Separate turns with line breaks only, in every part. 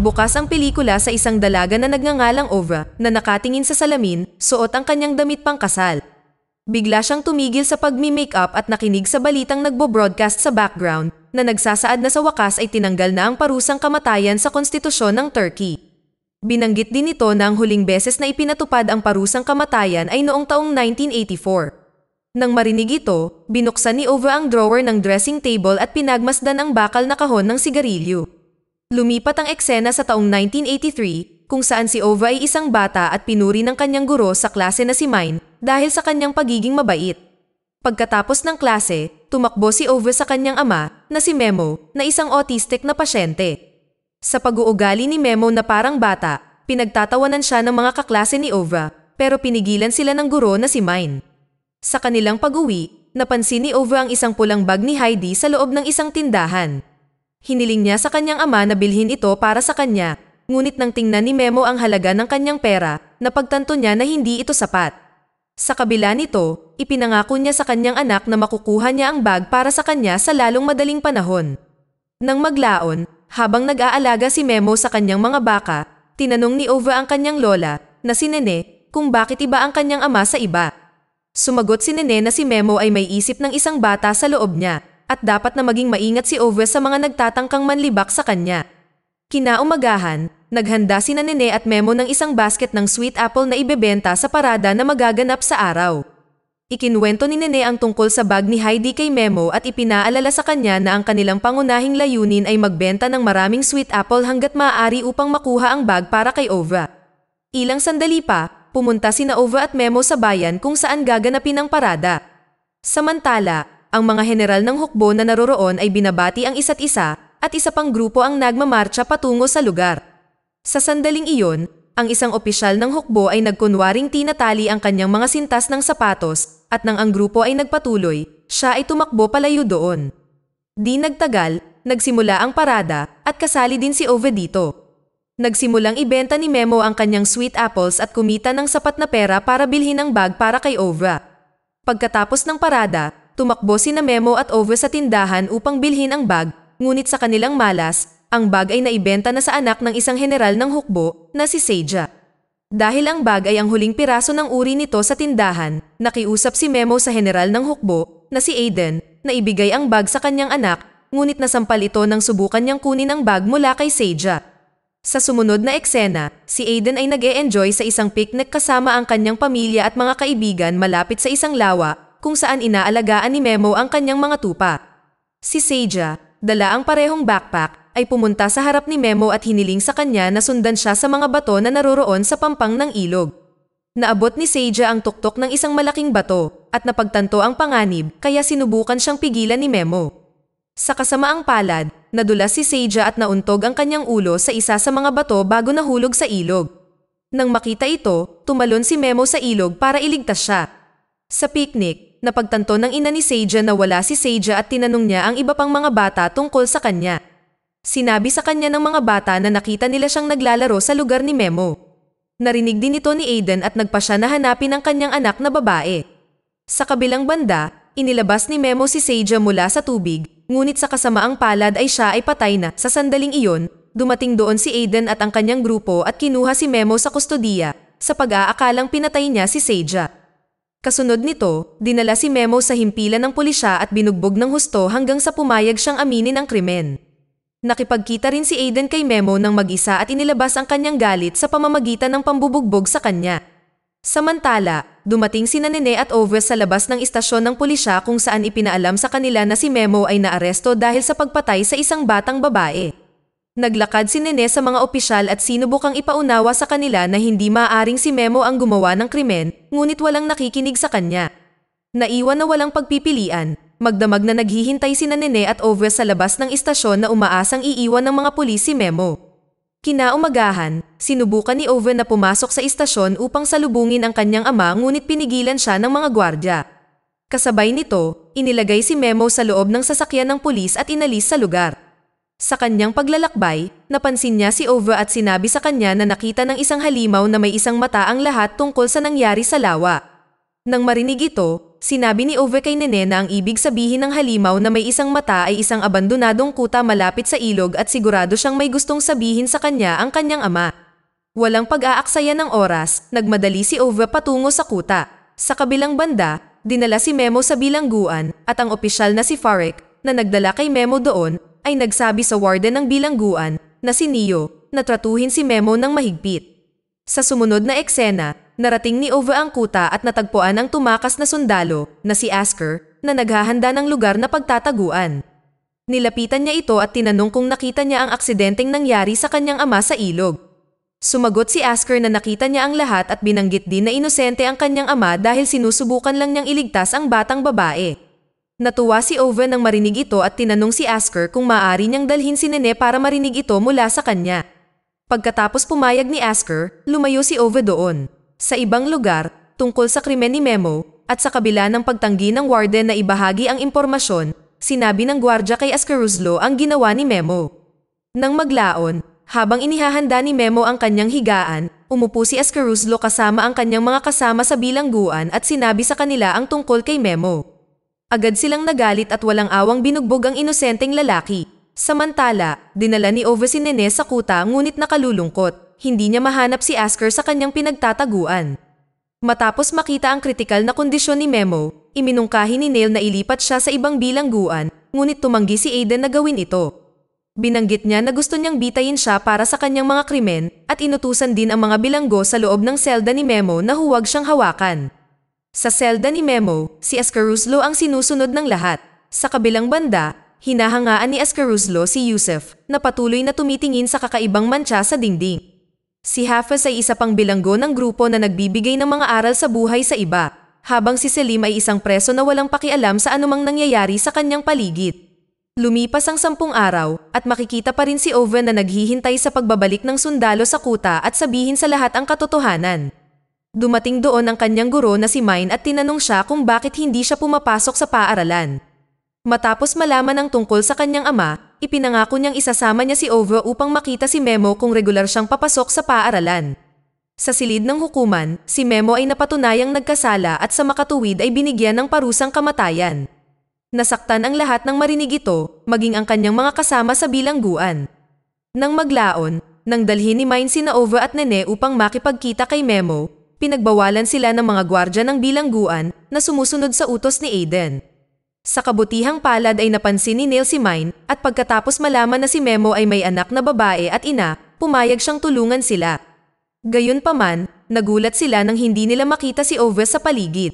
Nagbukas ang pelikula sa isang dalaga na nagngangalang Ova na nakatingin sa salamin, suot ang kanyang damit pangkasal. Bigla siyang tumigil sa pagmi-makeup at nakinig sa balitang nagbo-broadcast sa background na nagsasaad na sa wakas ay tinanggal na ang parusang kamatayan sa konstitusyon ng Turkey. Binanggit din ito na ang huling beses na ipinatupad ang parusang kamatayan ay noong taong 1984. Nang marinig ito, binuksan ni Ova ang drawer ng dressing table at pinagmasdan ang bakal na kahon ng sigarilyo. Lumipat ang eksena sa taong 1983 kung saan si Ova ay isang bata at pinuri ng kanyang guro sa klase na si Mine dahil sa kanyang pagiging mabait. Pagkatapos ng klase, tumakbo si Ova sa kanyang ama na si Memo na isang autistic na pasyente. Sa pag-uugali ni Memo na parang bata, pinagtatawanan siya ng mga kaklase ni Ova pero pinigilan sila ng guro na si Mine. Sa kanilang pag-uwi, napansin ni Ova ang isang pulang bag ni Heidi sa loob ng isang tindahan. Hiniling niya sa kanyang ama na bilhin ito para sa kanya, ngunit nang tingnan ni Memo ang halaga ng kanyang pera, napagtanto niya na hindi ito sapat. Sa kabila nito, ipinangako niya sa kanyang anak na makukuha niya ang bag para sa kanya sa lalong madaling panahon. Nang maglaon, habang nag-aalaga si Memo sa kanyang mga baka, tinanong ni Ova ang kanyang lola, na si Nene, kung bakit iba ang kanyang ama sa iba. Sumagot si Nene na si Memo ay may isip ng isang bata sa loob niya, at dapat na maging maingat si Ova sa mga nagtatangkang manlibak sa kanya. Kinaumagahan, naghanda sina Nene at Memo ng isang basket ng sweet apple na ibebenta sa parada na magaganap sa araw. Ikinwento ni Nene ang tungkol sa bag ni Heidi kay Memo at ipinaalala sa kanya na ang kanilang pangunahing layunin ay magbenta ng maraming sweet apple hanggat maaari upang makuha ang bag para kay Ova. Ilang sandali pa, pumunta sina Ova at Memo sa bayan kung saan gaganapin ang parada. Samantala, ang mga general ng hukbo na naroroon ay binabati ang isa't isa at isa pang grupo ang nagmamarcha patungo sa lugar. Sa sandaling iyon, ang isang opisyal ng hukbo ay nagkunwaring tinatali ang kanyang mga sintas ng sapatos at nang ang grupo ay nagpatuloy, siya ay tumakbo palayo doon. Di nagtagal, nagsimula ang parada at kasali din si Ova dito. Nagsimulang ibenta ni Memo ang kanyang sweet apples at kumita ng sapat na pera para bilhin ang bag para kay Ova. Pagkatapos ng parada, tumakbo sina Memo at Ova sa tindahan upang bilhin ang bag, ngunit sa kanilang malas, ang bag ay naibenta na sa anak ng isang general ng hukbo na si Seja. Dahil ang bag ay ang huling piraso ng uri nito sa tindahan, nakiusap si Memo sa general ng hukbo na si Aiden na ibigay ang bag sa kanyang anak, ngunit nasampal ito nang subukan niyang kunin ang bag mula kay Seja. Sa sumunod na eksena, si Aiden ay nag-e-enjoy sa isang picnic kasama ang kanyang pamilya at mga kaibigan malapit sa isang lawa kung saan inaalagaan ni Memo ang kanyang mga tupa. Si Seja, dala ang parehong backpack, ay pumunta sa harap ni Memo at hiniling sa kanya na sundan siya sa mga bato na naroroon sa pampang ng ilog. Naabot ni Seja ang tuktok ng isang malaking bato at napagtanto ang panganib kaya sinubukan siyang pigilan ni Memo. Sa kasamaang palad, nadulas si Seja at nauntog ang kanyang ulo sa isa sa mga bato bago nahulog sa ilog. Nang makita ito, tumalon si Memo sa ilog para iligtas siya. Sa picnic, napagtanto ng ina ni Seja na wala si Seja at tinanong niya ang iba pang mga bata tungkol sa kanya. Sinabi sa kanya ng mga bata na nakita nila siyang naglalaro sa lugar ni Memo. Narinig din ito ni Aiden at nagpa siya na hanapin ang kanyang anak na babae. Sa kabilang banda, inilabas ni Memo si Seja mula sa tubig, ngunit sa kasamaang palad ay siya ay patay na. Sa sandaling iyon, dumating doon si Aiden at ang kanyang grupo at kinuha si Memo sa kustodiya, sa pag-aakalang pinatay niya si Seja. Kasunod nito, dinala si Memo sa himpilan ng pulisya at binugbog ng husto hanggang sa pumayag siyang aminin ang krimen. Nakipagkita rin si Aiden kay Memo ng mag-isa at inilabas ang kanyang galit sa pamamagitan ng pambubugbog sa kanya. Samantala, dumating sina Nene at Ova sa labas ng istasyon ng pulisya kung saan ipinaalam sa kanila na si Memo ay naaresto dahil sa pagpatay sa isang batang babae. Naglakad si Nene sa mga opisyal at sinubukang ipaunawa sa kanila na hindi maaaring si Memo ang gumawa ng krimen, ngunit walang nakikinig sa kanya. Naiwan na walang pagpipilian. Magdamag na naghihintay sina Nene at Ova sa labas ng istasyon na umaasang iiwan ng mga pulis si Memo. Kinaumagahan, sinubukan ni Ova na pumasok sa istasyon upang salubungin ang kanyang ama ngunit pinigilan siya ng mga gwardya. Kasabay nito, inilagay si Memo sa loob ng sasakyan ng pulis at inalis sa lugar. Sa kanyang paglalakbay, napansin niya si Ova at sinabi sa kanya na nakita ng isang halimaw na may isang mata ang lahat tungkol sa nangyari sa lawa. Nang marinig ito, sinabi ni Ove kay Nene na ang ibig sabihin ng halimaw na may isang mata ay isang abandonadong kuta malapit sa ilog at sigurado siyang may gustong sabihin sa kanya ang kanyang ama. Walang pag-aaksaya ng oras, nagmadali si Ove patungo sa kuta. Sa kabilang banda, dinala si Memo sa bilangguan at ang opisyal na si Farek na nagdala kay Memo doon ay nagsabi sa warden ng bilangguan na si Neo na tratuhin si Memo ng mahigpit. Sa sumunod na eksena, narating ni Ove ang kuta at natagpuan ang tumakas na sundalo na si Asker na naghahanda ng lugar na pagtataguan. Nilapitan niya ito at tinanong kung nakita niya ang aksidenteng nangyari sa kanyang ama sa ilog. Sumagot si Asker na nakita niya ang lahat at binanggit din na inosente ang kanyang ama dahil sinusubukan lang niyang iligtas ang batang babae. Natuwa si Ove nang marinig ito at tinanong si Asker kung maaari niyang dalhin si Nene para marinig ito mula sa kanya. Pagkatapos pumayag ni Asker, lumayo si Ove doon. Sa ibang lugar, tungkol sa krimen ni Memo, at sa kabila ng pagtanggi ng warden na ibahagi ang impormasyon, sinabi ng gwardya kay Askeruzlo ang ginawa ni Memo. Nang maglaon, habang inihahanda ni Memo ang kanyang higaan, umupo si Askeruzlo kasama ang kanyang mga kasama sa bilangguan at sinabi sa kanila ang tungkol kay Memo. Agad silang nagalit at walang awang binugbog ang inosenteng lalaki. Samantala, dinala ni Ove si Nene sa kuta ngunit nakalulungkot. Hindi niya mahanap si Asker sa kanyang pinagtataguan. Matapos makita ang kritikal na kondisyon ni Memo, iminungkahi ni Neil na ilipat siya sa ibang bilangguan, ngunit tumanggi si Aiden na gawin ito. Binanggit niya na gusto niyang bitayin siya para sa kanyang mga krimen at inutusan din ang mga bilanggo sa loob ng selda ni Memo na huwag siyang hawakan. Sa selda ni Memo, si Askeruzlo ang sinusunod ng lahat. Sa kabilang banda, hinahangaan ni Askeruzlo si Yusef na patuloy na tumitingin sa kakaibang mantsa sa dingding. Si Hafez ay isa pang bilanggo ng grupo na nagbibigay ng mga aral sa buhay sa iba, habang si Selim ay isang preso na walang pakialam sa anumang nangyayari sa kanyang paligid. Lumipas ang 10 araw at makikita pa rin si Ove na naghihintay sa pagbabalik ng sundalo sa kuta at sabihin sa lahat ang katotohanan. Dumating doon ang kanyang guro na si Mine at tinanong siya kung bakit hindi siya pumapasok sa paaralan. Matapos malaman ang tungkol sa kanyang ama, ipinangako niyang isasama niya si Ove upang makita si Memo kung regular siyang papasok sa paaralan. Sa silid ng hukuman, si Memo ay napatunayang nagkasala at sa makatuwid ay binigyan ng parusang kamatayan. Nasaktan ang lahat nang marinig ito, maging ang kanyang mga kasama sa bilangguan. Nang maglaon, nang dalhin ni Mine sina Ove at Nene upang makipagkita kay Memo, pinagbawalan sila ng mga gwardya ng bilangguan na sumusunod sa utos ni Aiden. Sa kabutihang palad ay napansin ni Neil si Mine at pagkatapos malaman na si Memo ay may anak na babae at ina, pumayag siyang tulungan sila. Gayunpaman, nagulat sila nang hindi nila makita si Ove sa paligid.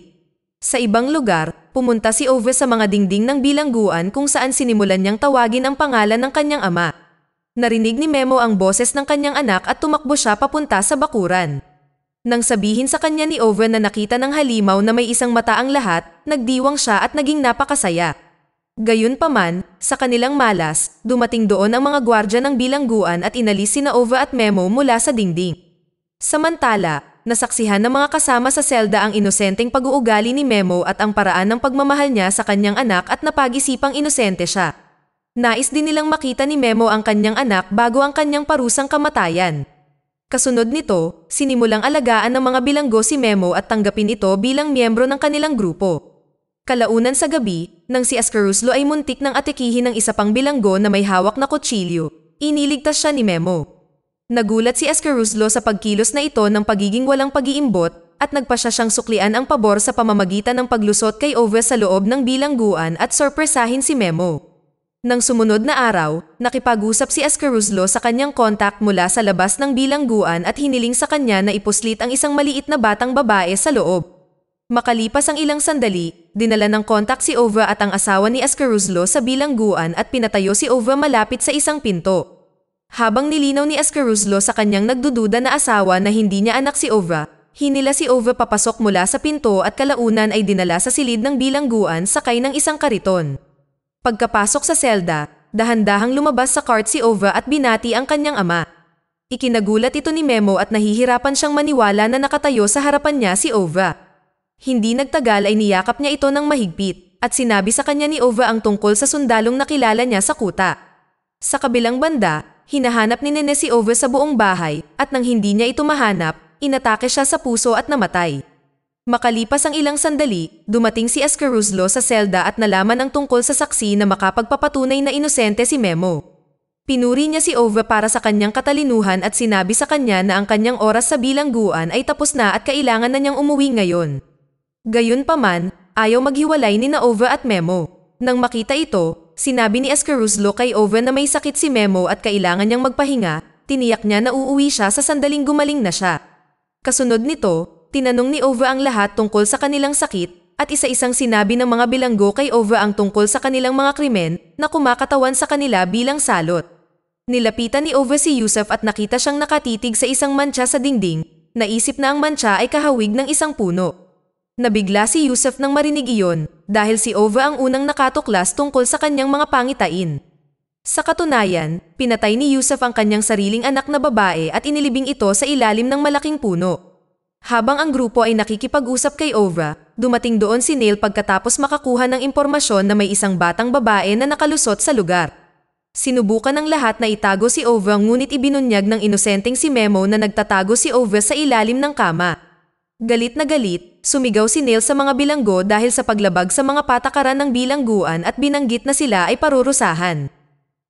Sa ibang lugar, pumunta si Ove sa mga dingding ng bilangguan kung saan sinimulan niyang tawagin ang pangalan ng kanyang ama. Narinig ni Memo ang boses ng kanyang anak at tumakbo siya papunta sa bakuran. Nang sabihin sa kanya ni Ove na nakita ng halimaw na may isang mata ang lahat, nagdiwang siya at naging napakasaya. Gayunpaman, sa kanilang malas, dumating doon ang mga gwardya ng bilangguan at inalis sina Ove at Memo mula sa dingding. Samantala, nasaksihan ng mga kasama sa selda ang inosenteng pag-uugali ni Memo at ang paraan ng pagmamahal niya sa kanyang anak at napag-isipang inosente siya. Nais din nilang makita ni Memo ang kanyang anak bago ang kanyang parusang kamatayan. Kasunod nito, sinimulang alagaan ng mga bilanggo si Memo at tanggapin ito bilang miyembro ng kanilang grupo. Kalaunan sa gabi, nang si Askeruzlo ay muntik ng atikihin ng isa pang bilanggo na may hawak na kutsilyo, iniligtas siya ni Memo. Nagulat si Askeruzlo sa pagkilos na ito ng pagiging walang pag-iimbot at nagpasya siyang suklian ang pabor sa pamamagitan ng paglusot kay Ove sa loob ng bilangguan at sorpresahin si Memo. Nang sumunod na araw, nakipag-usap si Askeruzlo sa kanyang kontak mula sa labas ng bilangguan at hiniling sa kanya na ipuslit ang isang maliit na batang babae sa loob. Makalipas ang ilang sandali, dinala ng kontak si Ove at ang asawa ni Askeruzlo sa bilangguan at pinatayo si Ove malapit sa isang pinto. Habang nilinaw ni Askeruzlo sa kanyang nagdududa na asawa na hindi niya anak si Ove, hinila si Ove papasok mula sa pinto at kalaunan ay dinala sa silid ng bilangguan sakay ng isang kariton. Pagkapasok sa selda, dahan-dahang lumabas sa cart si Ove at binati ang kanyang ama. Ikinagulat ito ni Memo at nahihirapan siyang maniwala na nakatayo sa harapan niya si Ove. Hindi nagtagal ay niyakap niya ito ng mahigpit at sinabi sa kanya ni Ove ang tungkol sa sundalong nakilala niya sa kuta. Sa kabilang banda, hinahanap ni Nene si Ove sa buong bahay at nang hindi niya ito mahanap, inatake siya sa puso at namatay. Makalipas ang ilang sandali, dumating si Escaruzlo sa selda at nalaman ang tungkol sa saksi na makapagpapatunay na inosente si Memo. Pinuri niya si Ova para sa kanyang katalinuhan at sinabi sa kanya na ang kanyang oras sa bilangguan ay tapos na at kailangan na niyang umuwi ngayon. Gayunpaman, ayaw maghiwalay ni na Ova at Memo. Nang makita ito, sinabi ni Escaruzlo kay Ova na may sakit si Memo at kailangan niyang magpahinga, tiniyak niya na uuwi siya sa sandaling gumaling na siya. Kasunod nito, tinanong ni Ova ang lahat tungkol sa kanilang sakit at isa-isang sinabi ng mga bilanggo kay Ova ang tungkol sa kanilang mga krimen na kumakatawan sa kanila bilang salot. Nilapitan ni Ova si Yusuf at nakita siyang nakatitig sa isang mantsa sa dingding. Naisip na ang mantsa ay kahawig ng isang puno. Nabigla si Yusuf nang marinig iyon dahil si Ova ang unang nakatuklas tungkol sa kanyang mga pangitain. Sa katunayan, pinatay ni Yusuf ang kanyang sariling anak na babae at inilibing ito sa ilalim ng malaking puno. Habang ang grupo ay nakikipag-usap kay Ova, dumating doon si Neil pagkatapos makakuha ng impormasyon na may isang batang babae na nakalusot sa lugar. Sinubukan ng lahat na itago si Ova ngunit ibinunyag ng inosenteng si Memo na nagtatago si Ova sa ilalim ng kama. Galit na galit, sumigaw si Neil sa mga bilanggo dahil sa paglabag sa mga patakaran ng bilangguan at binanggit na sila ay parurusahan.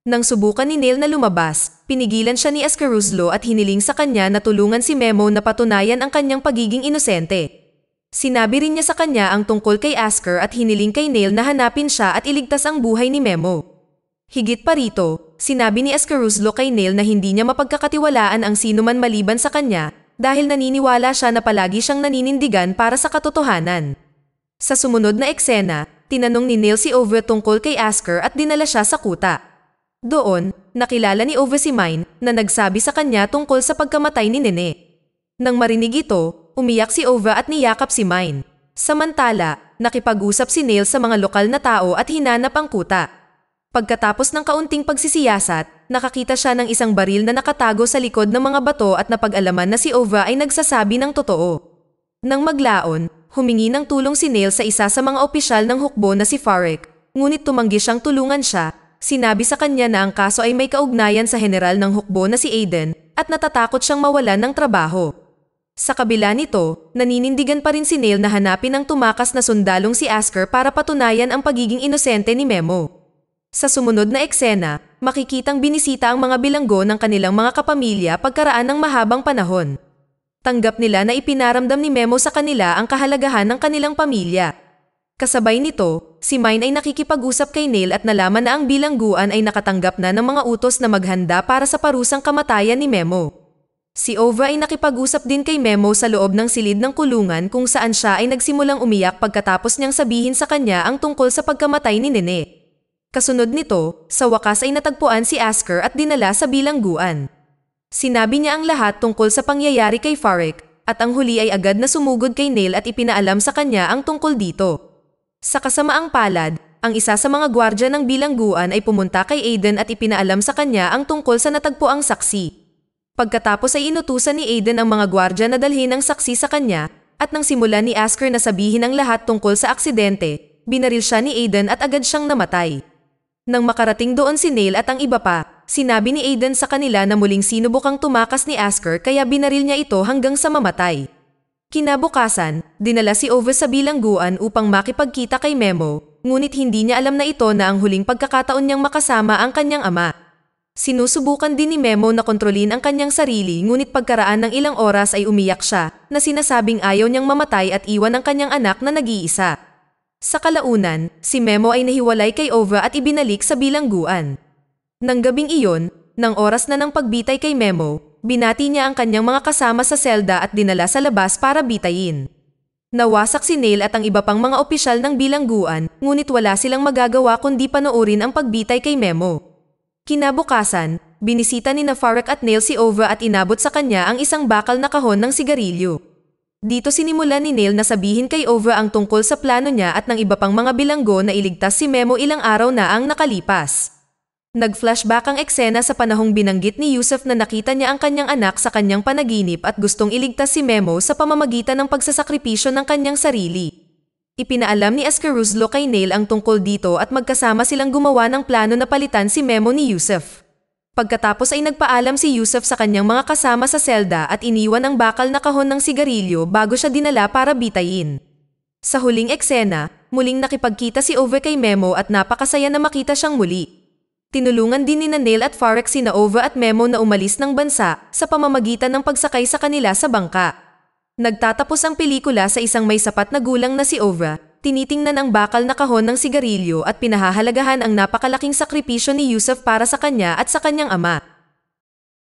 Nang subukan ni Neil na lumabas, pinigilan siya ni Escaruzlo at hiniling sa kanya na tulungan si Memo na patunayan ang kanyang pagiging inosente. Sinabi rin niya sa kanya ang tungkol kay Asker at hiniling kay Neil na hanapin siya at iligtas ang buhay ni Memo. Higit pa rito, sinabi ni Escaruzlo kay Neil na hindi niya mapagkakatiwalaan ang sinuman maliban sa kanya dahil naniniwala siya na palagi siyang naninindigan para sa katotohanan. Sa sumunod na eksena, tinanong ni Neil si Ova tungkol kay Asker at dinala siya sa kuta. Doon, nakilala ni Ova si Mine na nagsabi sa kanya tungkol sa pagkamatay ni Nene. Nang marinig ito, umiyak si Ova at niyakap si Mine. Samantala, nakipag-usap si Neil sa mga lokal na tao at hinanap ang kuta. Pagkatapos ng kaunting pagsisiyasat, nakakita siya ng isang baril na nakatago sa likod ng mga bato at napag-alaman na si Ova ay nagsasabi ng totoo. Nang maglaon, humingi ng tulong si Neil sa isa sa mga opisyal ng hukbo na si Farek, ngunit tumanggi siyang tulungan siya. Sinabi sa kanya na ang kaso ay may kaugnayan sa general ng hukbo na si Aiden at natatakot siyang mawalan ng trabaho. Sa kabila nito, naninindigan pa rin si Neil na hanapin ang tumakas na sundalong si Asker para patunayan ang pagiging inosente ni Memo. Sa sumunod na eksena, makikitang binisita ang mga bilanggo ng kanilang mga kapamilya pagkaraan ng mahabang panahon. Tanggap nila na ipinaramdam ni Memo sa kanila ang kahalagahan ng kanilang pamilya. Kasabay nito, si Mine ay nakikipag-usap kay Neil at nalaman na ang bilangguan ay nakatanggap na ng mga utos na maghanda para sa parusang kamatayan ni Memo. Si Ova ay nakipag-usap din kay Memo sa loob ng silid ng kulungan kung saan siya ay nagsimulang umiyak pagkatapos niyang sabihin sa kanya ang tungkol sa pagkamatay ni Nene. Kasunod nito, sa wakas ay natagpuan si Asker at dinala sa bilangguan. Sinabi niya ang lahat tungkol sa pangyayari kay Farek at ang huli ay agad na sumugod kay Neil at ipinaalam sa kanya ang tungkol dito. Sa kasamaang palad, ang isa sa mga gwardya ng bilangguan ay pumunta kay Aiden at ipinaalam sa kanya ang tungkol sa natagpuang saksi. Pagkatapos ay inutusan ni Aiden ang mga gwardya na dalhin ang saksi sa kanya at nang simulan ni Asker na sabihin ang lahat tungkol sa aksidente, binaril siya ni Aiden at agad siyang namatay. Nang makarating doon si Neil at ang iba pa, sinabi ni Aiden sa kanila na muling sinubukang tumakas ni Asker kaya binaril niya ito hanggang sa mamatay. Kinabukasan, dinala si Ova sa bilangguan upang makipagkita kay Memo, ngunit hindi niya alam na ito na ang huling pagkakataon niyang makasama ang kanyang ama. Sinusubukan din ni Memo na kontrolin ang kanyang sarili ngunit pagkaraan ng ilang oras ay umiyak siya na sinasabing ayaw niyang mamatay at iwan ang kanyang anak na nag-iisa. Sa kalaunan, si Memo ay nahiwalay kay Ova at ibinalik sa bilangguan. Nang gabing iyon, nang oras na ng pagbitay kay Memo, binati niya ang kanyang mga kasama sa selda at dinala sa labas para bitayin. Nawasak si Neil at ang iba pang mga opisyal ng bilangguan, ngunit wala silang magagawa kundi panoorin ang pagbitay kay Memo. Kinabukasan, binisita ni Farek at Neil si Ova at inabot sa kanya ang isang bakal na kahon ng sigarilyo. Dito sinimulan ni Neil na sabihin kay Ova ang tungkol sa plano niya at ng iba pang mga bilanggo na iligtas si Memo ilang araw na ang nakalipas. Nag-flashback ang eksena sa panahong binanggit ni Yusuf na nakita niya ang kanyang anak sa kanyang panaginip at gustong iligtas si Memo sa pamamagitan ng pagsasakripisyo ng kanyang sarili. Ipinaalam ni Escaruzlo kay Neil ang tungkol dito at magkasama silang gumawa ng plano na palitan si Memo ni Yusuf. Pagkatapos ay nagpaalam si Yusuf sa kanyang mga kasama sa selda at iniwan ang bakal na kahon ng sigarilyo bago siya dinala para bitayin. Sa huling eksena, muling nakipagkita si Ova kay Memo at napakasaya na makita siyang muli. Tinulungan din ni Neil at Farek sina Ova at Memo na umalis ng bansa sa pamamagitan ng pagsakay sa kanila sa bangka. Nagtatapos ang pelikula sa isang may sapat na gulang na si Ova. Tinitingnan ang bakal na kahon ng sigarilyo at pinahahalagahan ang napakalaking sakripisyo ni Yusuf para sa kanya at sa kanyang ama.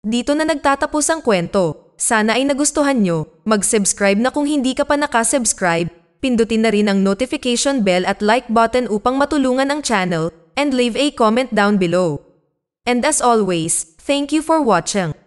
Dito na nagtatapos ang kwento. Sana ay nagustuhan nyo. Mag-subscribe na kung hindi ka pa nakasubscribe. Pindutin na rin ang notification bell at like button upang matulungan ang channel, and leave a comment down below. And as always, thank you for watching.